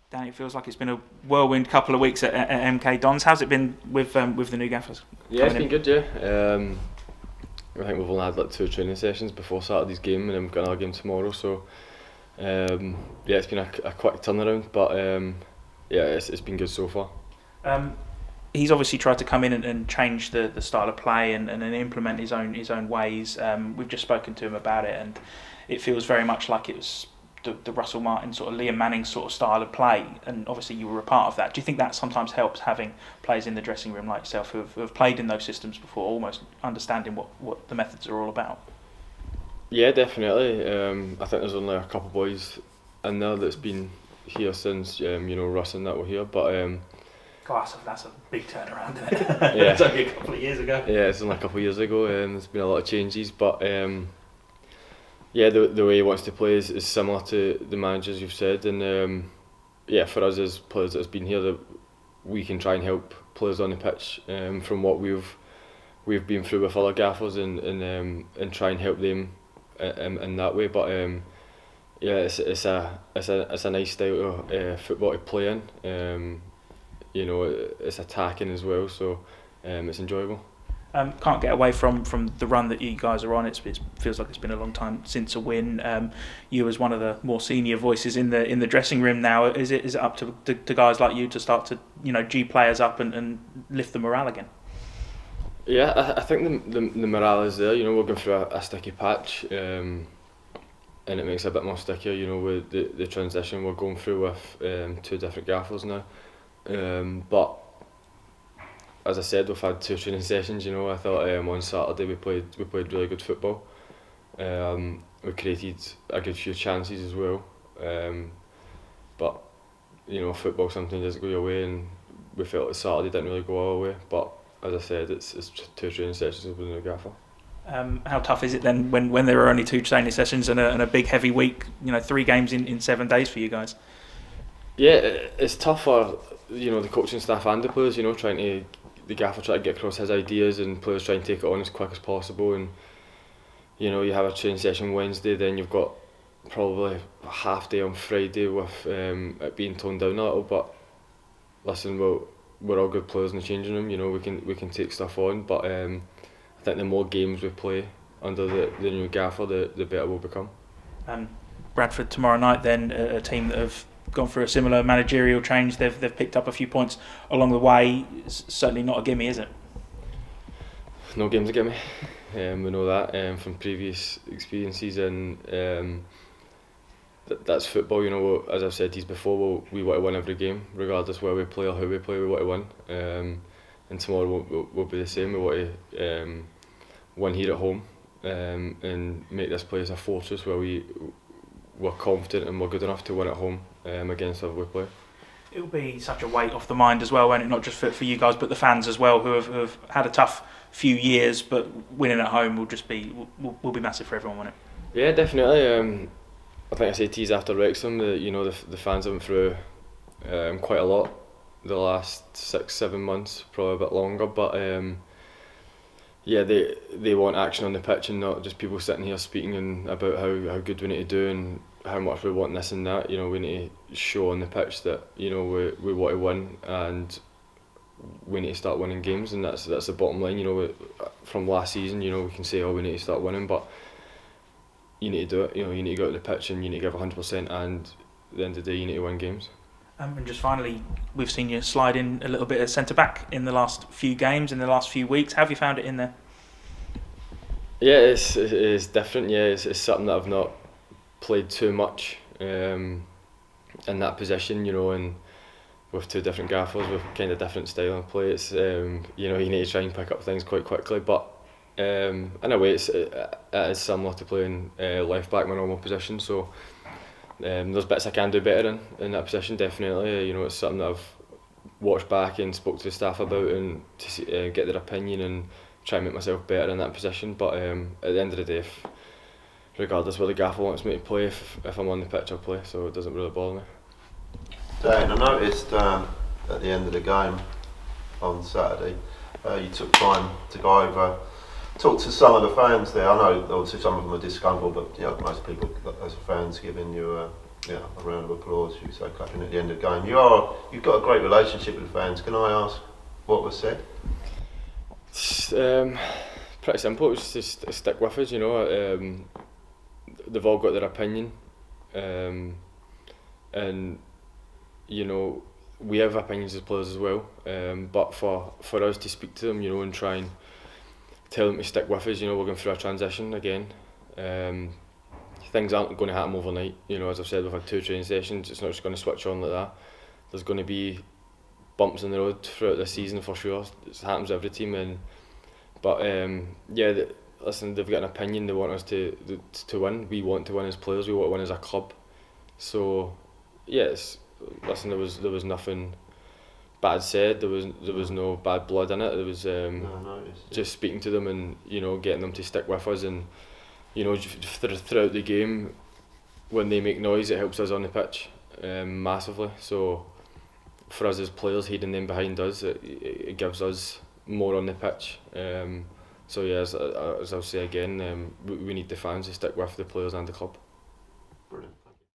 Danny, it feels like it's been a whirlwind couple of weeks at MK Dons. How's it been with the new gaffers? Yeah, it's been good. Yeah, I think we've only had like 2 training sessions before Saturday's game, and then we've got another game tomorrow. So yeah, it's been a quick turnaround, but yeah, it's been good so far. He's obviously tried to come in and change the style of play and implement his own ways. We've just spoken to him about it, and it feels very much like it was the Russell Martin sort of Liam Manning sort of style of play, and obviously you were a part of that. Do you think that sometimes helps, having players in the dressing room like yourself who have played in those systems before, almost understanding what the methods are all about? Yeah, definitely. I think there's only a couple of boys in there that's been here since Russ and that were here, but Gosh, that's a big turnaround, isn't it? Yeah. It's only a couple of years ago. Yeah, it's only a couple of years ago. There's been a lot of changes, but yeah, the way he wants to play is similar to the managers you've said, and yeah, for us as players that's been here, that we can try and help players on the pitch from what we've been through with other gaffers, and try and help them in that way. But yeah, it's a nice style of football to play in. It's attacking as well, so it's enjoyable. Can't get away from the run that you guys are on. It feels like it's been a long time since a win. You, as one of the more senior voices in the dressing room now, is it up to guys like you to start to G players up and lift the morale again? Yeah, I think the morale is there. We're going through a sticky patch, and it makes it a bit more stickier. With the transition we're going through with 2 different gaffers now. But as I said, we've had 2 training sessions. I thought on Saturday we played really good football. We created a good few chances as well. But football sometimes doesn't go your way, and we felt that Saturday didn't really go our way. But as I said, it's 2 training sessions with a gaffer. How tough is it then when there are only 2 training sessions and a big heavy week? 3 games in 7 days for you guys. Yeah, it's tough for the coaching staff and the players. The gaffer trying to get across his ideas, and players trying to take it on as quick as possible. And you have a training session Wednesday, then you've got probably a half day on Friday with it being toned down a little. But listen, we're all good players in the changing room. We can take stuff on. But I think the more games we play under the new gaffer, the better we'll become. Bradford tomorrow night, then a team that have gone through a similar managerial change. They've picked up a few points along the way. It's certainly not a gimme, is it? No game's a gimme. We know that from previous experiences, and that's football. As I've said to you before, we want to win every game, regardless where we play or who we play. We want to win, and tomorrow will be the same. We want to win here at home, and make this place a fortress where we're confident and we're good enough to win at home against whoever we play. It'll be such a weight off the mind as well, won't it? Not just for you guys, but the fans as well, who have had a tough few years, but winning at home will be massive for everyone, won't it? Yeah, definitely. I think I said to you after Wrexham that the fans have went through quite a lot the last 6-7 months, probably a bit longer, but yeah, they want action on the pitch, and not just people sitting here speaking about how good we need to do and how much we want this and that. We need to show on the pitch that we want to win, and we need to start winning games, and that's the bottom line. From last season, we can say, we need to start winning, but you need to do it. You need to go out to the pitch and you need to give 100%, and at the end of the day, you need to win games. And just finally, we've seen you slide in a little bit at centre back in the last few games, in the last few weeks. How have you found it in there? Yeah, it's different. Yeah, it's something that I've not played too much in that position. And with 2 different gaffers with kind of different style of play, it's you need to try and pick up things quite quickly. But in a way, it is similar to playing left back, my normal position. So there's bits I can do better in that position, definitely. It's something that I've watched back and spoke to the staff about, and to see, get their opinion and try and make myself better in that position. But at the end of the day, regardless where the gaffer wants me to play, if I'm on the pitch, I'll play, so it doesn't really bother me. Dan, I noticed at the end of the game on Saturday, you took time to go over, talk to some of the fans there. I know obviously some of them are disgruntled, but most people as fans giving you a round of applause, you say, clapping at the end of the game. You've got a great relationship with fans. Can I ask what was said? Pretty simple. It was just to stick with us, you know. They've all got their opinion, and you know, we have opinions as players as well. But for us to speak to them, you know, and try and tell them to stick with us, you know, we're going through a transition again. Things aren't going to happen overnight. You know, as I've said, we've had 2 training sessions. It's not just going to switch on like that. There's going to be bumps in the road throughout the season for sure. It happens to every team, but listen, they've got an opinion. They want us to win. We want to win as players. We want to win as a club. So, yes, listen, there was nothing bad said. There was no bad blood in it. There was just speaking to them and, you know, getting them to stick with us, and, you know, throughout the game, when they make noise, it helps us on the pitch massively. So for us as players, heading them behind us, it gives us more on the pitch. So yeah, as I'll say again, we need the fans to stick with the players and the club. Brilliant.